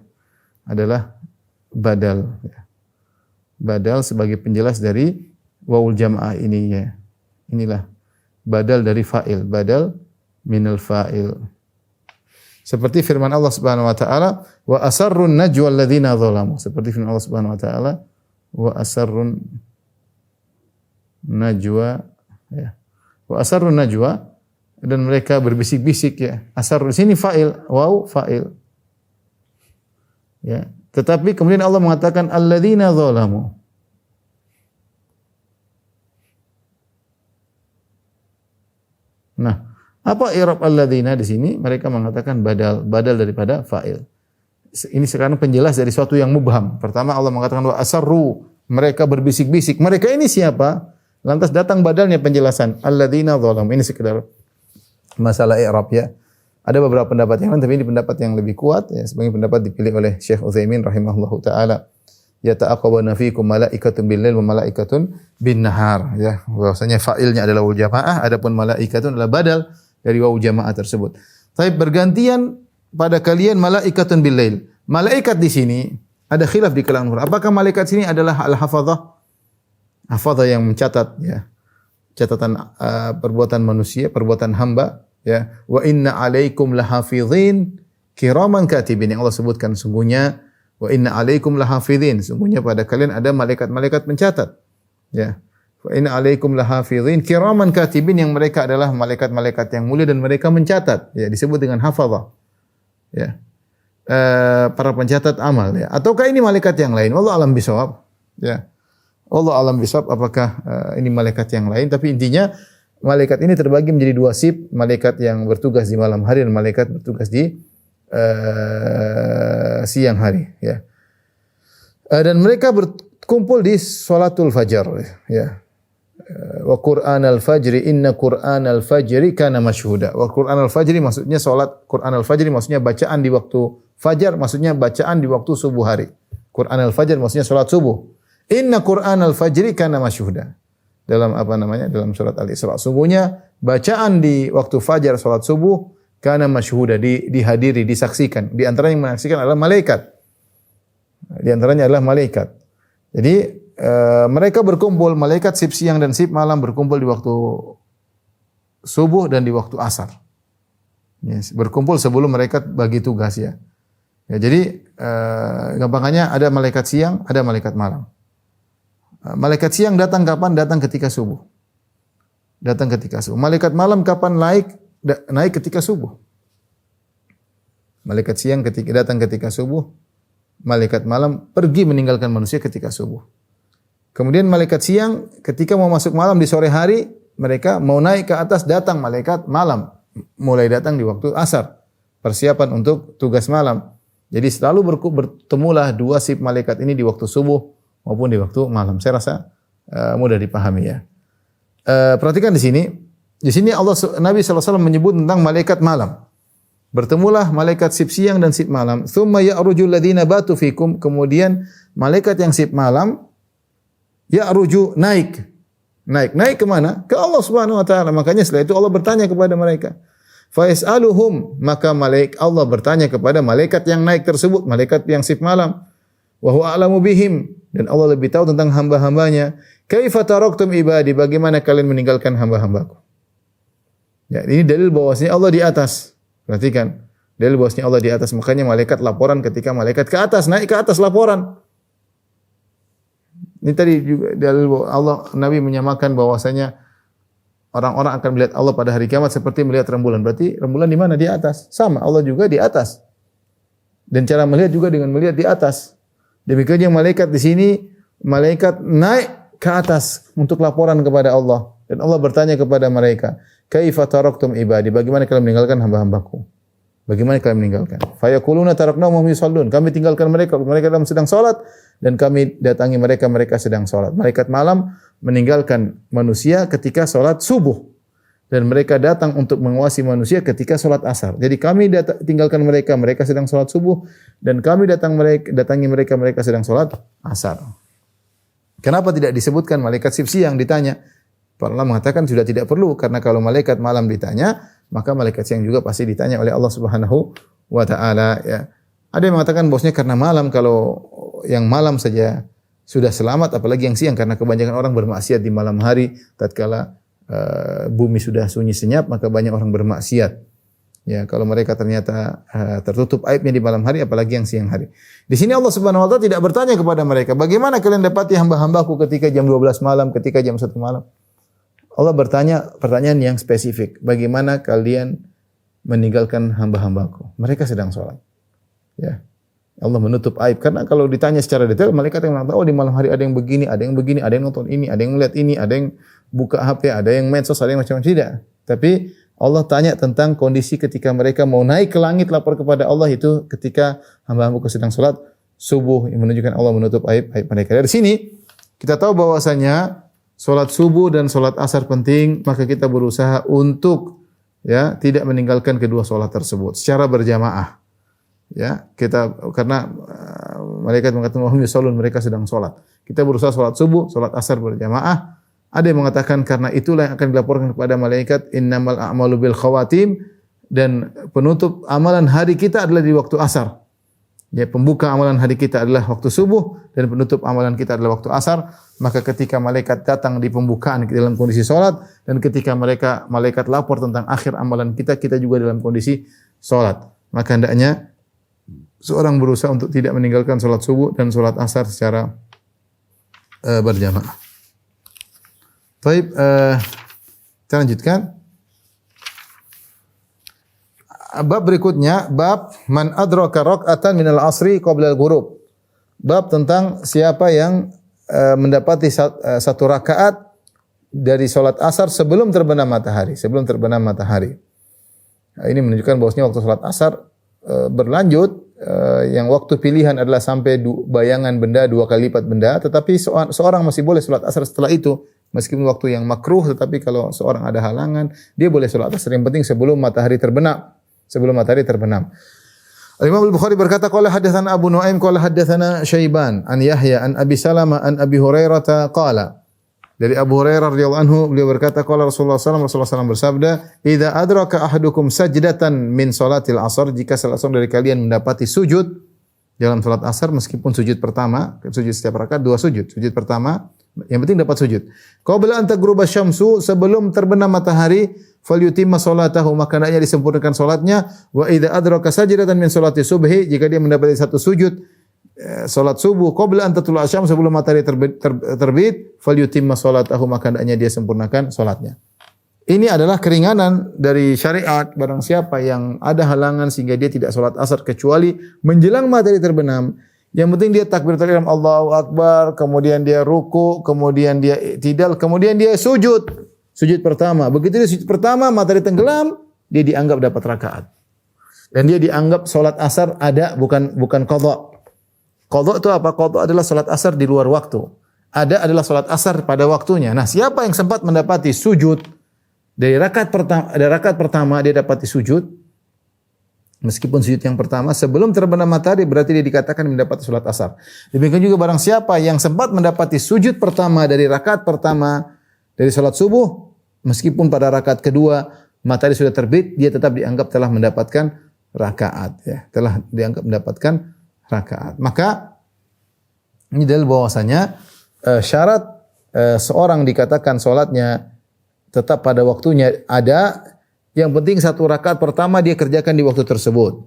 Adalah badal ya. Badal sebagai penjelas dari wawul jamaah ini ya. Inilah badal dari fa'il, badal minal fa'il. Seperti firman Allah Subhanahu wa taala, wa asarrun najwa alladziina dzalamu. Seperti firman Allah Subhanahu wa taala, wa asarrun najwa ya. Wa asarrun najwa, dan mereka berbisik-bisik ya. Asar di sini fa'il, waw fa'il. Ya. Tetapi kemudian Allah mengatakan alladziina dzalamu. Nah, apa i'rab alladzina di sini? Mereka mengatakan badal daripada fa'il. Ini sekarang penjelas dari suatu yang mubham. Pertama Allah mengatakan wa asarru, mereka berbisik-bisik. Mereka ini siapa? Lantas datang badalnya penjelasan alladzina dzalamu. Ini sekedar masalah i'rab ya. Ada beberapa pendapat yang lain tapi ini pendapat yang lebih kuat ya, sebagai pendapat dipilih oleh Syekh Utsaimin rahimahullahu taala. Yata'aqabuna fiikum malaikatun bil-lail wa malaikatun bin-nahar ya. Bahwasanya fa'ilnya adalah wawul jamaah, adapun malaikatun adalah badal dari wawul jamaah tersebut. Tapi bergantian pada kalian malaikatun bil-lail. Malaikat di sini ada khilaf di kalangan ulama. Apakah malaikat sini adalah al-hafadzah? Hafadzah yang mencatat ya. Catatan perbuatan manusia, perbuatan hamba ya. Wa inna 'alaikum lahafizin kiraman katibin, yang Allah sebutkan sungguhnya wa inna 'alaikum lahafizin, sungguhnya pada kalian ada malaikat-malaikat pencatat ya. Wa inna 'alaikum lahafizin kiraman katibin, yang mereka adalah malaikat-malaikat yang mulia dan mereka mencatat ya, disebut dengan hafadzah ya. Para pencatat amal ya. Ataukah ini malaikat yang lain? Wallahu alam bisawab ya. Allah alam bisawab apakah ini malaikat yang lain, tapi intinya malaikat ini terbagi menjadi dua sif, malaikat yang bertugas di malam hari dan malaikat bertugas di siang hari ya. Dan mereka berkumpul di salatul fajar ya. Wa Qur'anal fajri inna Qur'anal fajri kana masyhuda. Wa Qur'anal fajri maksudnya salat Qur'anal fajri maksudnya bacaan di waktu fajar, maksudnya bacaan di waktu subuh hari. Qur'anal fajr maksudnya salat subuh. Inna Qur'anal fajri kana masyhuda. Dalam apa namanya? Dalam surat Al-Isra. Sungguhnya bacaan di waktu fajar salat subuh kana masyhuda, dihadiri, disaksikan. Di antara yang menyaksikan adalah malaikat. Di antaranya adalah malaikat. Jadi mereka berkumpul, malaikat sip siang dan sip malam berkumpul di waktu subuh dan di waktu asar. Yes, berkumpul sebelum mereka bagi tugas ya. Ya jadi gampangannya ada malaikat siang, ada malaikat malam. Malaikat siang datang kapan? Datang ketika subuh. Datang ketika subuh. Malaikat malam kapan naik ketika subuh. Malaikat siang datang ketika subuh. Malaikat malam pergi meninggalkan manusia ketika subuh. Kemudian malaikat siang ketika mau masuk malam di sore hari, mereka mau naik ke atas, datang malaikat malam. Mulai datang di waktu asar. Persiapan untuk tugas malam. Jadi selalu bertemulah dua sif malaikat ini di waktu subuh maupun di waktu malam. Saya rasa mudah dipahami ya. Perhatikan di sini. Di sini Nabi SAW menyebut tentang malaikat malam. Bertemulah malaikat sif siang dan sif malam. Tsumma ya'rujul ladzina batu fikum. Kemudian malaikat yang sif malam ya'ruju naik. Naik ke mana? Ke Allah Subhanahu wa taala. Makanya setelah itu Allah bertanya kepada mereka. Fa yas'aluhum, maka Allah bertanya kepada malaikat yang naik tersebut, malaikat yang sif malam. Wa huwa a'lamu bihim, dan Allah lebih tahu tentang hamba-hambanya. Kaifa taraktum ibadi, bagaimana kalian meninggalkan hamba-hambaku? Ya, ini dalil bahwasanya Allah di atas. Perhatikan, dalil bahwasanya Allah di atas. Makanya malaikat laporan ketika malaikat ke atas, naik ke atas laporan. Ini tadi juga dalil bahwa Allah, Nabi menyamakan bahwasanya orang-orang akan melihat Allah pada hari kiamat seperti melihat rembulan. Berarti rembulan di mana? Di atas. Sama, Allah juga di atas. Dan cara melihat juga dengan melihat di atas. Demikian yang malaikat di sini, malaikat naik ke atas untuk laporan kepada Allah. Dan Allah bertanya kepada mereka, kaifa taraktum ibadi, bagaimana kalian meninggalkan hamba-hambaku? Bagaimana kalian meninggalkan? Fayaquluna taraknahum wa hum yusallun. Kami tinggalkan mereka dalam sedang salat, dan kami datangi mereka sedang salat. Malaikat malam meninggalkan manusia ketika salat subuh. dan mereka datang untuk menguasai manusia ketika sholat asar. Jadi kami tinggalkan mereka, mereka sedang sholat subuh, dan kami datangi mereka, mereka sedang sholat asar. Kenapa tidak disebutkan malaikat shift siang ditanya? Para ulama mengatakan sudah tidak perlu, karena kalau malaikat malam ditanya, maka malaikat siang juga pasti ditanya oleh Allah Subhanahu wa taala, ya. Ada yang mengatakan bahwasanya karena malam, kalau yang malam saja sudah selamat, apalagi yang siang, karena kebanyakan orang bermaksiat di malam hari tatkala bumi sudah sunyi senyap, maka banyak orang bermaksiat. Ya, kalau mereka ternyata tertutup aibnya di malam hari, apalagi yang siang hari. Di sini Allah Subhanahu wa taala tidak bertanya kepada mereka, bagaimana kalian dapati hamba-hambaku ketika jam 12 malam, ketika jam 1 malam? Allah bertanya pertanyaan yang spesifik, bagaimana kalian meninggalkan hamba-hambaku? Mereka sedang sholat. Ya. Allah menutup aib, karena kalau ditanya secara detail, malaikat yang mengatakan, oh di malam hari ada yang begini, ada yang begini, ada yang nonton ini, ada yang melihat ini, ada yang buka HP, ada yang medsos, ada yang macam-macam. Tidak. Tapi Allah tanya tentang kondisi ketika mereka mau naik ke langit lapor kepada Allah, itu ketika hamba-hambaku sedang sholat subuh, yang menunjukkan Allah menutup aib mereka. Dari sini kita tahu bahwasanya sholat subuh dan sholat asar penting, maka kita berusaha untuk tidak meninggalkan kedua sholat tersebut secara berjamaah. Ya, karena malaikat mengatakan wahum yusallun, mereka sedang sholat. Kita berusaha sholat subuh, sholat asar berjamaah. Ada yang mengatakan karena itulah yang akan dilaporkan kepada malaikat, innamal a'malu bil khawatim, dan penutup amalan hari kita adalah di waktu asar. Ya, pembuka amalan hari kita adalah waktu subuh, dan penutup amalan kita adalah waktu asar. Maka ketika malaikat datang di pembukaan dalam kondisi sholat, dan ketika malaikat lapor tentang akhir amalan kita, kita juga dalam kondisi sholat. Maka hendaknya seorang berusaha untuk tidak meninggalkan sholat subuh dan sholat asar secara berjamaah. Baik, kita lanjutkan. Bab berikutnya, bab man adraka rak'atan minal asri qabla al-ghurub. Bab tentang siapa yang mendapati satu rakaat dari sholat asar sebelum terbenam matahari. Nah, ini menunjukkan bahwasanya waktu sholat asar berlanjut. Yang waktu pilihan adalah sampai bayangan benda 2 kali lipat benda, tetapi seorang masih boleh sholat asar setelah itu, meskipun waktu yang makruh, tetapi kalau seorang ada halangan, dia boleh sholat asar, yang penting sebelum matahari terbenam. Al-Imam Al-Bukhari berkata, qala hadatsana Abu Nuaim qala hadatsana Syaiban an Yahya an Abi Salamah an Abi Hurairah qala. Dari Abu Hurairah radhiyallahu anhu, beliau berkata, qala Rasulullah sallallahu alaihi wasallam bersabda, "Idza adraka ahadukum sajdatan min salatil asar," jika salah seorang dari kalian mendapati sujud dalam salat asar, meskipun sujud pertama, sujud setiap rakaat 2 sujud. Sujud pertama, yang penting dapat sujud. Qabla an taghruba syamsu, sebelum terbenam matahari, falyutimma salatahu, maka hendaknya disempurnakan salatnya. Wa idza adraka sajdatan min salati subhi, jika dia mendapati satu sujud salat subuh qabla an tatlu'a syams, sebelum matahari terbit, falyutimma salatahu, maka hendaknya dia sempurnakan salatnya. Ini adalah keringanan dari syariat. Barang siapa yang ada halangan sehingga dia tidak salat asar kecuali menjelang matahari terbenam, yang penting dia takbiratul ihram Allahu akbar, kemudian dia ruku, kemudian dia i'tidal, kemudian dia sujud. Sujud pertama. Begitu dia sujud pertama, matahari tenggelam, dia dianggap dapat rakaat. Dan dia dianggap salat asar ada, bukan qadha. Qadha itu apa? Qadha adalah salat asar di luar waktu. Ada adalah salat asar pada waktunya. Nah, siapa yang sempat mendapati sujud dari rakaat pertama dia dapati sujud, meskipun sujud yang pertama sebelum terbenam matahari, berarti dia dikatakan mendapat salat asar. Demikian juga barang siapa yang sempat mendapati sujud pertama dari rakaat pertama dari salat subuh, meskipun pada rakaat kedua matahari sudah terbit, dia tetap dianggap telah mendapatkan rakaat, ya, telah dianggap mendapatkan rakaat. Maka ini dalil bahwasanya syarat seorang dikatakan salatnya tetap pada waktunya ada, yang penting satu rakaat pertama dia kerjakan di waktu tersebut.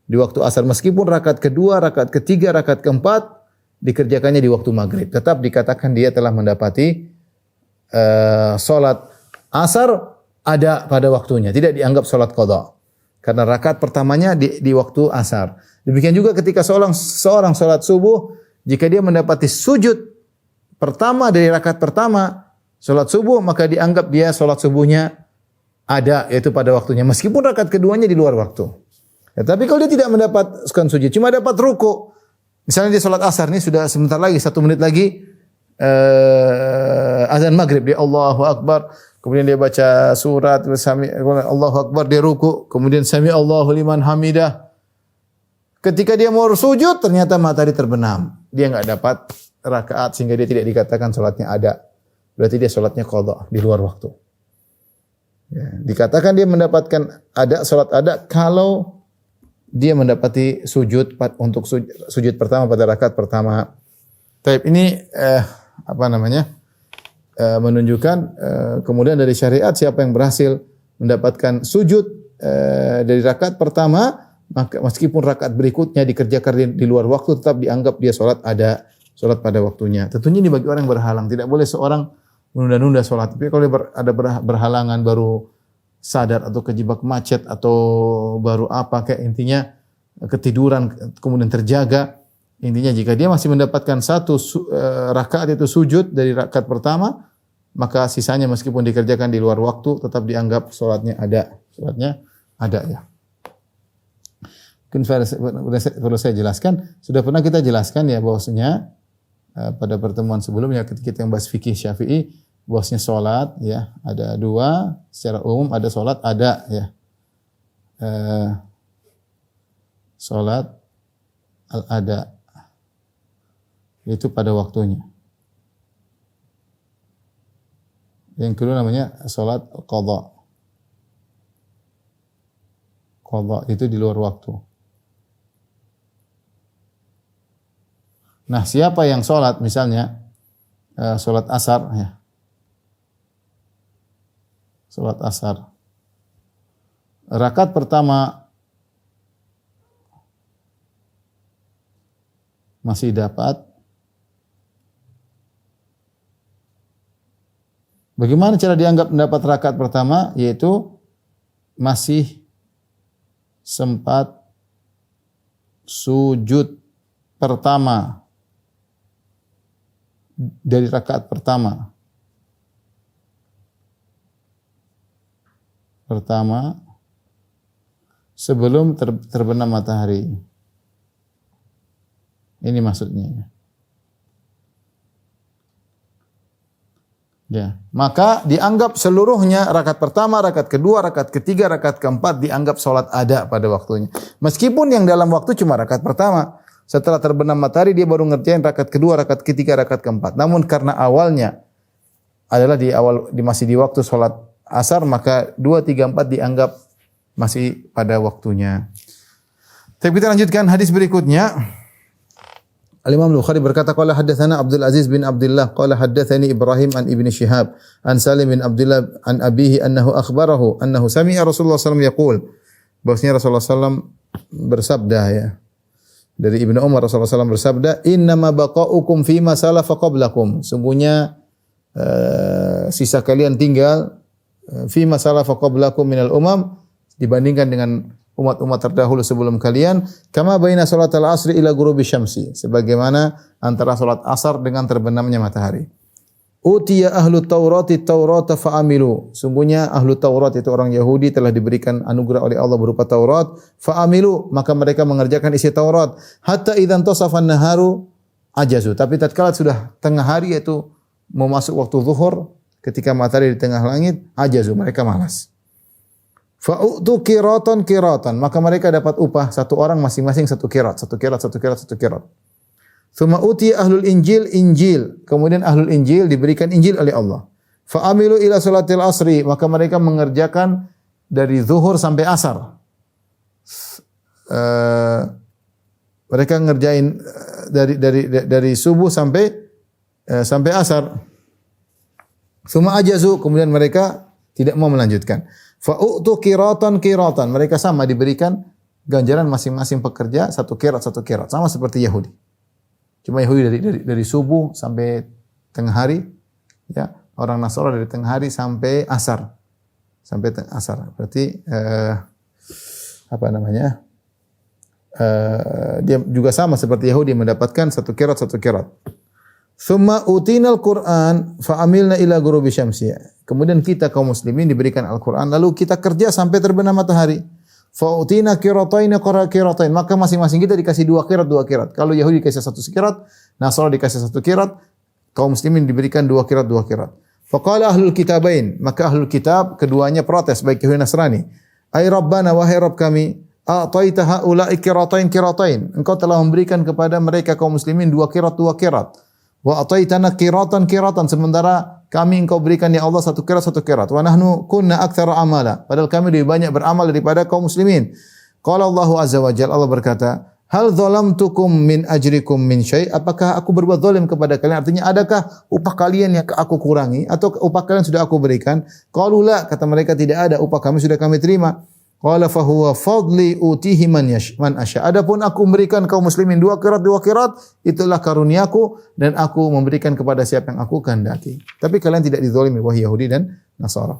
Di waktu asar, meskipun rakaat kedua, rakaat ketiga, rakaat keempat dikerjakannya di waktu maghrib, tetap dikatakan dia telah mendapati salat asar ada pada waktunya, tidak dianggap salat qadha. Karena rakaat pertamanya di waktu asar. Demikian juga ketika seorang salat subuh, jika dia mendapati sujud pertama dari rakaat pertama salat subuh, maka dianggap dia salat subuhnya ada, yaitu pada waktunya, meskipun rakaat keduanya di luar waktu. Ya, tapi kalau dia tidak mendapatkan sujud, cuma dapat ruku, misalnya dia salat asar nih sudah sebentar lagi, 1 menit lagi azan maghrib dia Allahu Akbar, kemudian dia baca surat, Allahu Akbar, dia ruku, kemudian sami Allahu liman hamidah. Ketika dia mau sujud, ternyata matahari terbenam. Dia enggak dapat rakaat sehingga dia tidak dikatakan salatnya ada. Berarti dia salatnya qadha di luar waktu. Ya, dikatakan dia mendapatkan ada salat ada kalau dia mendapati sujud untuk sujud pertama pada rakaat pertama. Taib ini menunjukkan kemudian dari syariat siapa yang berhasil mendapatkan sujud dari rakaat pertama, maka meskipun rakaat berikutnya dikerjakan di luar waktu tetap dianggap dia salat ada, salat pada waktunya. Tentunya ini bagi orang yang berhalang, tidak boleh seorang menunda-nunda salat. Tapi kalau ada berhalangan baru sadar atau kejebak macet atau baru kayak intinya ketiduran kemudian terjaga, intinya jika dia masih mendapatkan satu rakaat itu sujud dari rakaat pertama, maka sisanya meskipun dikerjakan di luar waktu tetap dianggap salatnya ada ya. Mungkin perlu saya jelaskan, sudah pernah kita jelaskan ya bahwasanya pada pertemuan sebelumnya ketika kita membahas fikih Syafi'i, bahwasanya salat ya ada dua, secara umum ada salat ada ya. Salat al-ada itu pada waktunya. Yang kedua namanya salat qadha. Qadha itu di luar waktu. Nah, siapa yang sholat misalnya sholat asar ya. Sholat asar. Rakaat pertama masih dapat. Bagaimana cara dianggap mendapat rakaat pertama? Yaitu masih sempat sujud pertama dari rakaat pertama. Sebelum terbenam matahari. Ini maksudnya. Ya, maka dianggap seluruhnya rakaat pertama, rakaat kedua, rakaat ketiga, rakaat keempat dianggap salat ada pada waktunya. Meskipun yang dalam waktu cuma rakaat pertama, setelah terbenam matahari dia baru ngerjain rakaat kedua, rakaat ketiga, rakaat keempat. Namun karena awalnya adalah masih di waktu salat asar, maka 2, 3, 4 dianggap masih pada waktunya. Tapi kita lanjutkan hadis berikutnya. Al-Imam Al-Bukhari berkata qala haddatsana Abdul Aziz bin Abdullah qala haddatsani Ibrahim an Ibnu Syihab an Salim bin Abdullah an abihi annahu akhbarahu annahu sami'a Rasulullah sallallahu alaihi wasallam yaqul, bahwasanya Rasulullah sallallahu bersabda ya. Dari Ibnu Umar Rasulullah sallallahu bersabda, "Innama baqaukum fima salafa qablakum." Sungguhnya sisa kalian tinggal fima salafa qablakum minal umam, dibandingkan dengan umat-umat terdahulu sebelum kalian, kama baina salatal asri ila ghurubi syamsi, sebagaimana antara salat asar dengan terbenamnya matahari. Utiya ahlu Taurati Taurata fa'amilu. Sungguhnya ahlu Taurat itu orang Yahudi telah diberikan anugerah oleh Allah berupa Taurat, fa'amilu, maka mereka mengerjakan isi Taurat. Hatta idzan tasafan naharu ajazu. Tapi tatkala sudah tengah hari, yaitu mau masuk waktu zuhur, ketika matahari di tengah langit, ajazu, mereka malas. Fa'utu qiratan, maka mereka dapat upah satu orang masing-masing satu qirat. Tsumma uti ahlul Injil, kemudian ahlul Injil diberikan Injil oleh Allah. Fa'amilu ila salatil asri, maka mereka mengerjakan dari zuhur sampai asar. Mereka ngerjain dari subuh sampai asar. Tsumma ajazu, kemudian mereka tidak mau melanjutkan. Fa'utu qiratan, mereka sama diberikan ganjaran masing-masing pekerja satu qirat, sama seperti Yahudi. Cuma Yahudi dari subuh sampai tengah hari, ya. Orang Nasara dari tengah hari sampai asar. Berarti dia juga sama seperti Yahudi mendapatkan satu qirat. Tsumma utinal Qur'an fa'amilna ila ghurubi syamsi. Kemudian kita kaum muslimin diberikan Al-Qur'an, lalu kita kerja sampai terbenam matahari. Fa'utina qiratayn, maka masing-masing kita dikasih dua qirat. Kalau Yahudi dikasih satu qirat, Nasara dikasih satu qirat, kaum muslimin diberikan dua qirat. Faqala ahlul kitabain, maka ahlul kitab keduanya protes baik Yahudi Nasrani. Ai Rabbana, wahai Rabb kami, a'taita haula'i qiratain. Engkau telah memberikan kepada mereka kaum muslimin dua qirat. Wa ataitana qiratan, sementara kami engkau berikan ya Allah satu qirat. Wa nahnu kunna aktsara amala, padahal kami lebih banyak beramal daripada kaum muslimin. Qala Allahu azza wa jalla, Allah berkata, hal zalamtukum min ajrikum min syai'? Apakah aku berbuat zalim kepada kalian? Artinya adakah upah kalian yang aku kurangi atau upah kalian sudah aku berikan? Qalu la, kata mereka tidak ada, upah kami sudah kami terima. Qala fa huwa fadli utihi man asya. Adapun aku memberikan kaum muslimin dua qirat, itulah karuniaku dan aku memberikan kepada siapa yang aku kehendaki. Tapi kalian tidak dizalimi wahai Yahudi dan Nasara.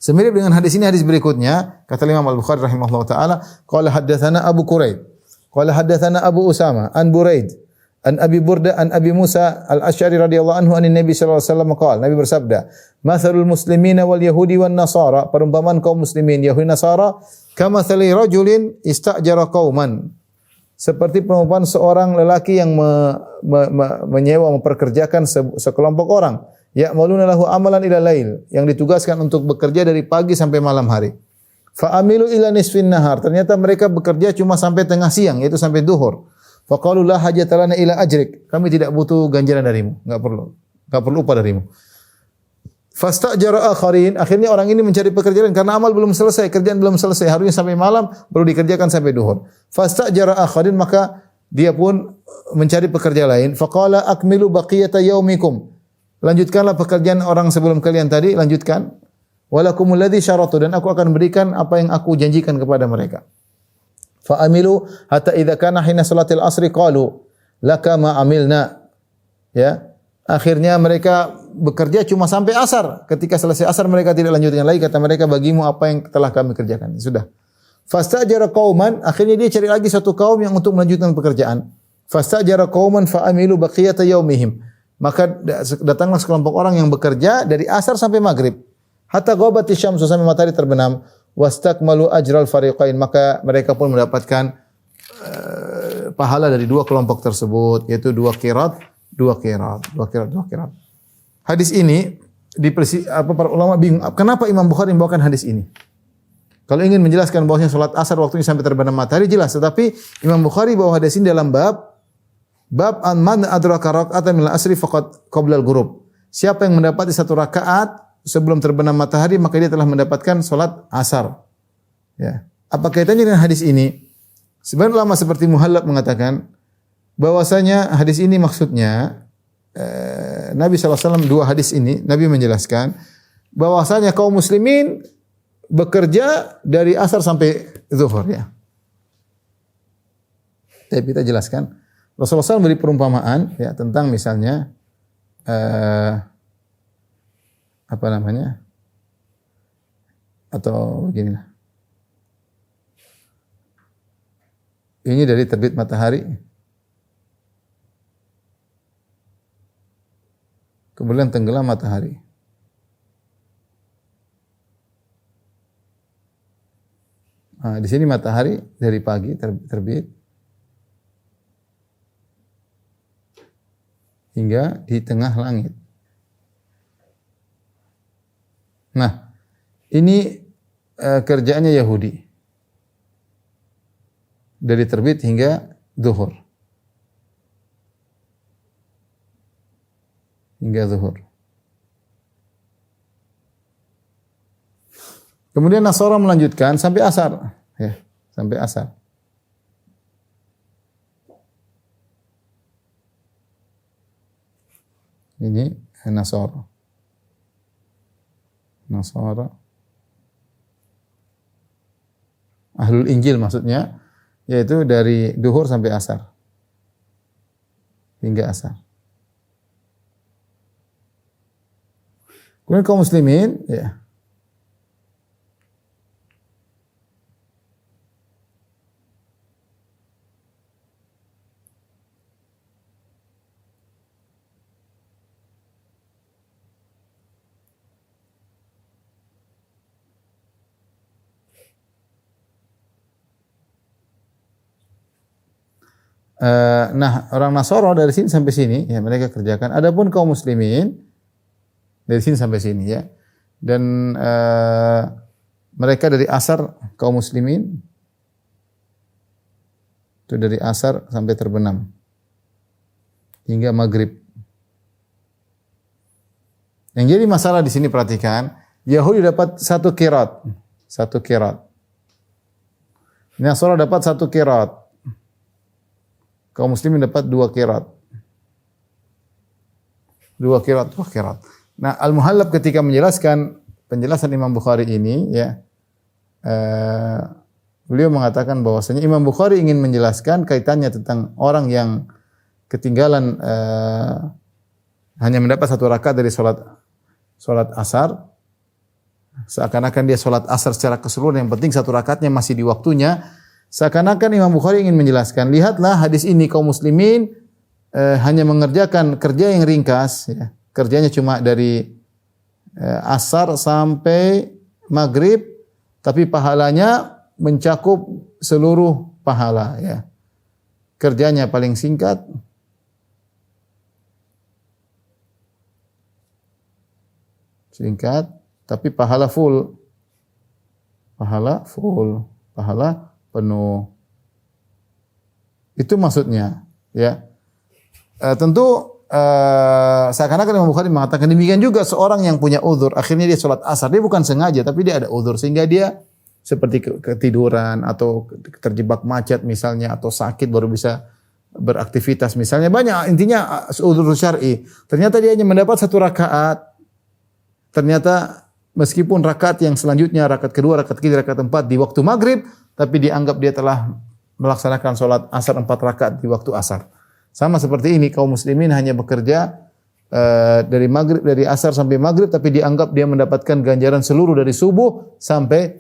Semirip dengan hadis ini, hadis berikutnya, kata Imam Al-Bukhari rahimahullah ta'ala, qala haddatsana Abu Quraib, qala haddatsana Abu Usama, an Buraid, an Abi Burda, an Abi Musa Al-Asy'ari radhiyallahu anhu, an Nabi sallallahu alaihi wasallam qala, Nabi bersabda, mathalul muslimina wal yahudi wan nasara, perumpamaan kaum muslimin Yahudi Nasara, kamathali rajulin istajara qauman, seperti perumpamaan seorang lelaki yang menyewa, memperkerjakan sekelompok orang. Ya'maluna lahu amalan ila lail, yang ditugaskan untuk bekerja dari pagi sampai malam hari. Fa amilu ila nisfin nahar, ternyata mereka bekerja cuma sampai tengah siang, yaitu sampai duhur. Fa qalu la hajata lana ila ajrik, kami tidak butuh ganjaran darimu, enggak perlu upah darimu. Fastajara akharin, akhirnya orang ini mencari pekerjaan karena amal belum selesai, kerjaan belum selesai, harusnya sampai malam, baru dikerjakan sampai duhur. Fastajara akharin, maka dia pun mencari pekerja lain. Faqala akmilu baqiyata yaumikum, lanjutkanlah pekerjaan orang sebelum kalian tadi, lanjutkan. Walakumul ladzi syaratu, dan aku akan berikan apa yang aku janjikan kepada mereka. Fa amilu hatta idza kana hina salatil asri qalu laka ma amilna. Ya. Akhirnya mereka bekerja cuma sampai asar. Ketika selesai asar mereka tidak lanjutkan lagi, kata mereka, bagimu apa yang telah kami kerjakan. Sudah. Fastajara qauman, akhirnya dia cari lagi satu kaum yang untuk melanjutkan pekerjaan. Fastajara qauman fa amilu baqiyata yaumihim. Maka datanglah sekelompok orang yang bekerja dari asar sampai maghrib. Hatta ghabati syamsu, sampai matahari terbenam. Wastakmalu ajral fariqain, maka mereka pun mendapatkan pahala dari dua kelompok tersebut, yaitu dua qirat. Hadis ini para ulama bingung, kenapa Imam Bukhari membawakan hadis ini? Kalau ingin menjelaskan bahwasanya salat asar waktunya sampai terbenam matahari jelas, tetapi Imam Bukhari bawa hadis ini dalam bab an man adraka raka'atan min al-asri faqad qabla al-ghurub. Siapa yang mendapati satu rakaat sebelum terbenam matahari, maka dia telah mendapatkan salat asar. Ya. Apa kaitannya dengan hadis ini? Sebagian ulama seperti Muhallab mengatakan bahwasanya hadis ini maksudnya Nabi SAW, dua hadis ini Nabi menjelaskan bahwasanya kaum muslimin bekerja dari asar sampai zuhur, ya. Tapi kita jelaskan Rasulullah SAW memberi perumpamaan, ya, tentang misalnya atau beginilah. Ini dari terbit matahari, kemudian tenggelam matahari. Nah, di sini matahari dari pagi terbit hingga di tengah langit. Nah, ini kerjaannya Yahudi. Dari terbit hingga zuhur. Kemudian Nasara melanjutkan sampai asar, ya, sampai asar. Ini Nasara. Ahlul Injil maksudnya, yaitu dari duhur sampai asar. Hingga asar. Kemudian kaum muslimin, ya. Nah, orang Nasara dari sini sampai sini, ya, mereka kerjakan. Adapun kaum muslimin, Dari sini sampai sini ya. Dan mereka dari asar kaum muslimin itu dari asar sampai terbenam hingga maghrib. Yang jadi masalah di sini perhatikan, Yahudi dapat satu qirat. Nasara dapat satu qirat. Kaum muslimin dapat dua qirat. Nah, Al-Muhallab ketika menjelaskan penjelasan Imam Bukhari ini ya, beliau mengatakan bahwasanya Imam Bukhari ingin menjelaskan kaitannya tentang orang yang ketinggalan hanya mendapat satu rakaat dari salat asar, seakan-akan dia salat asar secara keseluruhan, yang penting satu rakaatnya masih di waktunya. Seakan-akan Imam Bukhari ingin menjelaskan, lihatlah hadis ini kaum muslimin hanya mengerjakan kerja yang ringkas ya. Kerjanya cuma dari asar sampai maghrib, tapi pahalanya mencakup seluruh pahala ya. Kerjanya paling singkat, tapi pahala full. Pahala penuh. Itu maksudnya, ya. Tentu seakan-akan Imam Bukhari mengatakan demikian juga seorang yang punya uzur, akhirnya dia salat asar, dia bukan sengaja tapi dia ada uzur sehingga dia seperti ketiduran atau terjebak macet misalnya atau sakit baru bisa beraktivitas misalnya, banyak intinya uzur syar'i. Ternyata dia hanya mendapat satu rakaat. Ternyata meskipun rakaat yang selanjutnya, rakaat kedua, rakaat ketiga, rakaat keempat di waktu maghrib, tapi dianggap dia telah melaksanakan sholat asar 4 rakaat di waktu asar. Sama seperti ini, kaum muslimin hanya bekerja dari asar sampai maghrib, tapi dianggap dia mendapatkan ganjaran seluruh dari subuh sampai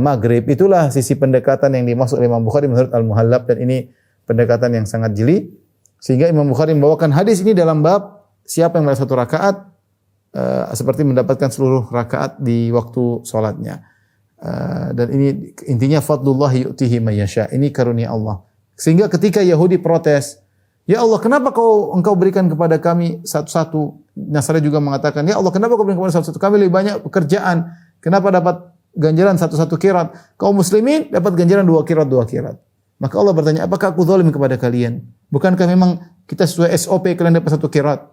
maghrib. Itulah sisi pendekatan yang dimaksud Imam Bukhari menurut Al-Muhallab, dan ini pendekatan yang sangat jeli. Sehingga Imam Bukhari membawakan hadis ini dalam bab siapa yang melakukan satu rakaat seperti mendapatkan seluruh rakaat di waktu sholatnya. Dan ini intinya fadlullah yu'tihi may yasha. Ini karunia Allah. Sehingga ketika Yahudi protes, "Ya Allah, kenapa engkau berikan kepada kami satu-satu?" Nasrani juga mengatakan, "Ya Allah, kenapa kau berikan kepada satu-satu? Kami lebih banyak pekerjaan. Kenapa dapat ganjaran satu-satu kirat? Kaum muslimin dapat ganjaran 2 kirat. Maka Allah bertanya, "Apakah aku zalim kepada kalian? Bukankah memang kita sesuai SOP kalian dapat 1 kirat?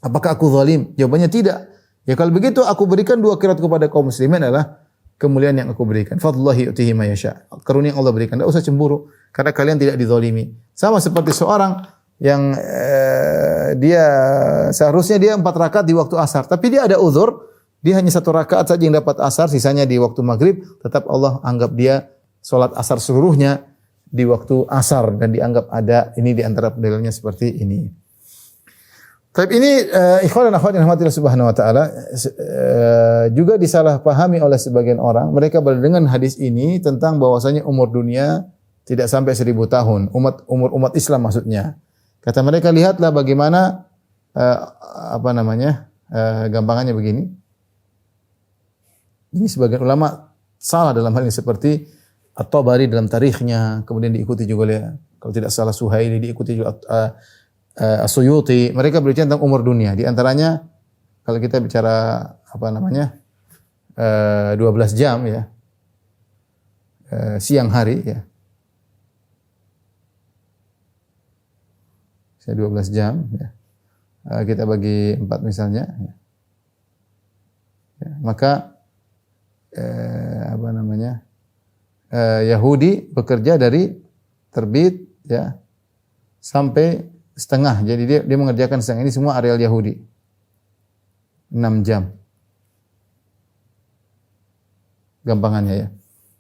Apakah aku zalim?" Jawabannya tidak. Ya kalau begitu aku berikan 2 kirat kepada kaum muslimin adalah kemuliaan yang aku berikan. Fadlullahi yu'tihi may yasha. Karunia yang Allah berikan. Tidak usah cemburu karena kalian tidak dizalimi. Sama seperti seorang yang dia seharusnya dia 4 rakaat di waktu asar, tapi dia ada uzur, dia hanya 1 rakaat saja yang dapat asar, sisanya di waktu maghrib, tetap Allah anggap dia salat asar seluruhnya di waktu asar, dan dianggap ada ini di antara pendalilannya seperti ini. Tapi ini ikhwan dan akhwat yang dirahmati Allah Subhanahu wa taala juga disalahpahami oleh sebagian orang. Mereka berdengar hadis ini tentang bahwasanya umur dunia tidak sampai 1000 tahun. Umur umat Islam maksudnya. Kata mereka, lihatlah bagaimana gampangannya begini. Ini sebagian ulama salah dalam hal ini, seperti At-Tabari dalam tarikhnya, kemudian diikuti juga oleh kalau tidak salah Suhaili, diikuti juga As-Suyuti. Mereka berbicara tentang umur dunia. Di antaranya kalau kita bicara 12 jam ya, siang hari ya, 12 jam ya, kita bagi 4 misalnya ya. Ya, maka Yahudi bekerja dari terbit ya sampai setengah. Jadi dia mengerjakan setengah. Ini semua areal Yahudi. 6 jam. Gampangannya ya.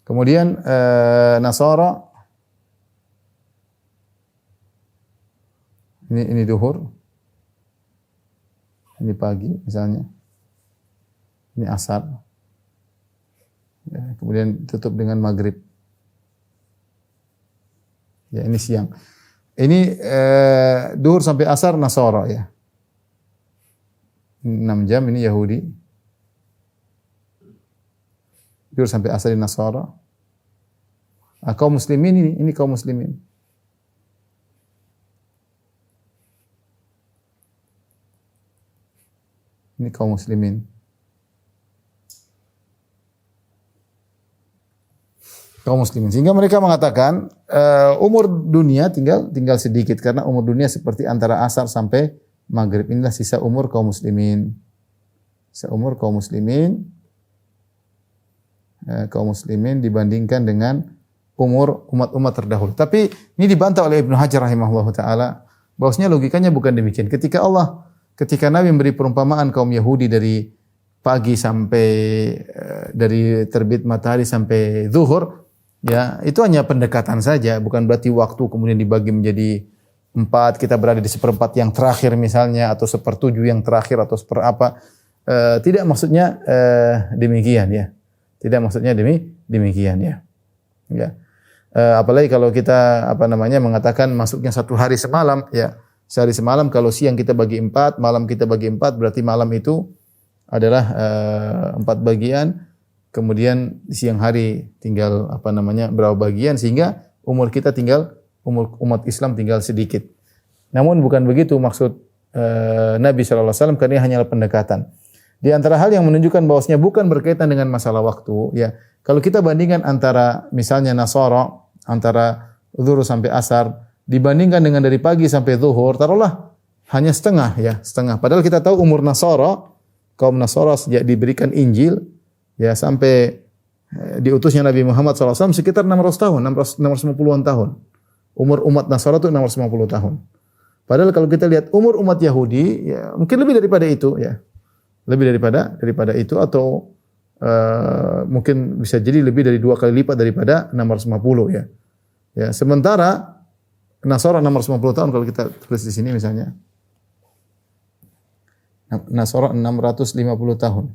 Kemudian Nasara ini duhur. Ini pagi misalnya. Ini asar. Ya, kemudian tutup dengan maghrib. Ya, ini siang. Ini duhur sampai asar Nasara ya. 6 jam ini Yahudi. Duhur sampai asar di Nasara. Kaum muslimin ini kaum muslimin. Ini kaum muslimin. Kaum muslimin. Sehingga mereka mengatakan umur dunia tinggal sedikit karena umur dunia seperti antara asar sampai maghrib. Inilah sisa umur kaum muslimin. Sisa umur kaum muslimin. Kaum muslimin dibandingkan dengan umur umat-umat terdahulu. Tapi ini dibantah oleh Ibnu Hajar rahimahullahu taala bahwasanya logikanya bukan demikian. Ketika Nabi memberi perumpamaan kaum Yahudi dari pagi sampai dari terbit matahari sampai zuhur, ya, itu hanya pendekatan saja, bukan berarti waktu kemudian dibagi menjadi 4, kita berada di seperempat yang terakhir misalnya, atau sepertujuh yang terakhir, atau seperapa. Tidak maksudnya demikian ya. Tidak maksudnya demikian ya. Ya. Apalagi kalau kita mengatakan masuknya satu hari semalam, ya. Sehari semalam, kalau siang kita bagi 4, malam kita bagi 4, berarti malam itu adalah 4 bagian. Kemudian siang hari tinggal berapa bagian, sehingga umur umat Islam tinggal sedikit. Namun bukan begitu maksud Nabi sallallahu alaihi wasallam, karena ini hanyalah pendekatan. Di antara hal yang menunjukkan bahwasanya bukan berkaitan dengan masalah waktu, ya. Kalau kita bandingkan antara misalnya Nasara, antara zuhur sampai asar, dibandingkan dengan dari pagi sampai zuhur, taruhlah hanya setengah ya, setengah. Padahal kita tahu umur Nasara, kaum Nasara sejak diberikan Injil ya sampai diutusnya Nabi Muhammad SAW sekitar 600 tahun, 650-an tahun. Umur umat Nasara itu 650 tahun. Padahal kalau kita lihat umur umat Yahudi, ya mungkin lebih daripada itu ya. Lebih daripada itu, atau mungkin bisa jadi lebih dari 2 kali lipat daripada 650 ya. Ya, sementara Nasara 650 tahun kalau kita tulis di sini misalnya. Nasara 650 tahun.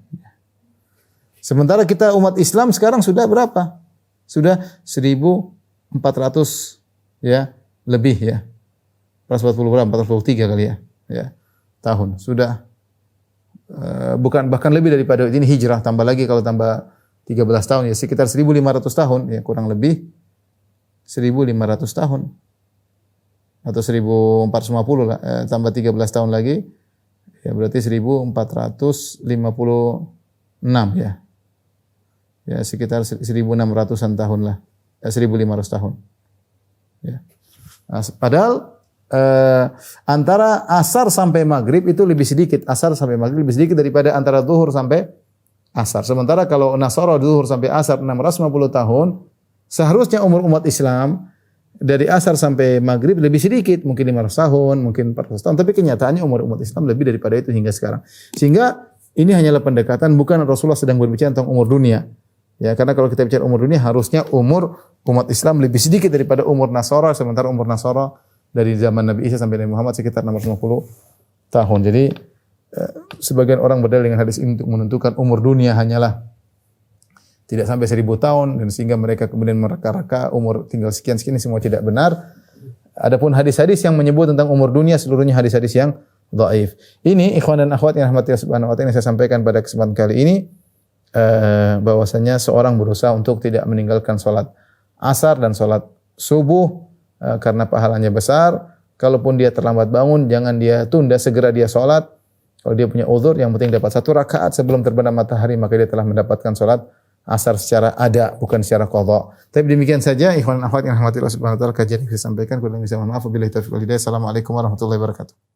Sementara kita umat Islam sekarang sudah berapa? Sudah 1400 ya, lebih ya. 440 berapa? 443 kali ya. Ya. Tahun. Sudah bahkan lebih daripada ini hijrah, tambah lagi kalau tambah 13 tahun ya sekitar 1500 tahun ya, kurang lebih 1500 tahun. Atau 1450 lah, tambah 13 tahun lagi ya berarti 1456 ya. Ya sekitar 1600-an tahun lah. 1500 tahun. Ya. Nah, padahal antara asar sampai maghrib itu lebih sedikit. Asar sampai maghrib lebih sedikit daripada antara zuhur sampai asar. Sementara kalau Nasara zuhur sampai asar 650 tahun, seharusnya umur umat Islam dari asar sampai maghrib lebih sedikit, mungkin 500 tahun, mungkin 400 tahun, tapi kenyataannya umur umat Islam lebih daripada itu hingga sekarang. Sehingga ini hanyalah pendekatan, bukan Rasulullah sedang berbicara tentang umur dunia. Ya, karena kalau kita bicara umur dunia, harusnya umur umat Islam lebih sedikit daripada umur Nasara, sementara umur Nasara dari zaman Nabi Isa sampai Nabi Muhammad sekitar 650 tahun. Jadi sebagian orang berdalil dengan hadis ini untuk menentukan umur dunia hanyalah tidak sampai 1000 tahun, dan sehingga mereka kemudian mereka-reka umur tinggal sekian-sekian, semua tidak benar. Adapun hadis-hadis yang menyebut tentang umur dunia seluruhnya hadis-hadis yang dhaif. Ini ikhwan dan akhwat yang rahmati Allah Subhanahu wa taala, yang saya sampaikan pada kesempatan kali ini, bahwasanya seorang berusaha untuk tidak meninggalkan salat asar dan salat subuh karena pahalanya besar. Kalaupun dia terlambat bangun, jangan dia tunda, segera dia salat. Kalau dia punya uzur, yang penting dapat 1 rakaat sebelum terbenam matahari, maka dia telah mendapatkan salat asar secara ada, bukan secara qadha. Tapi demikian saja ikhwan dan akhwat yang rahmati Allah Subhanahu wa taala, kajian yang saya sampaikan. Kurang lebih saya mohon maaf. Wabillahi taufiq wal hidayah. Assalamualaikum warahmatullahi wabarakatuh.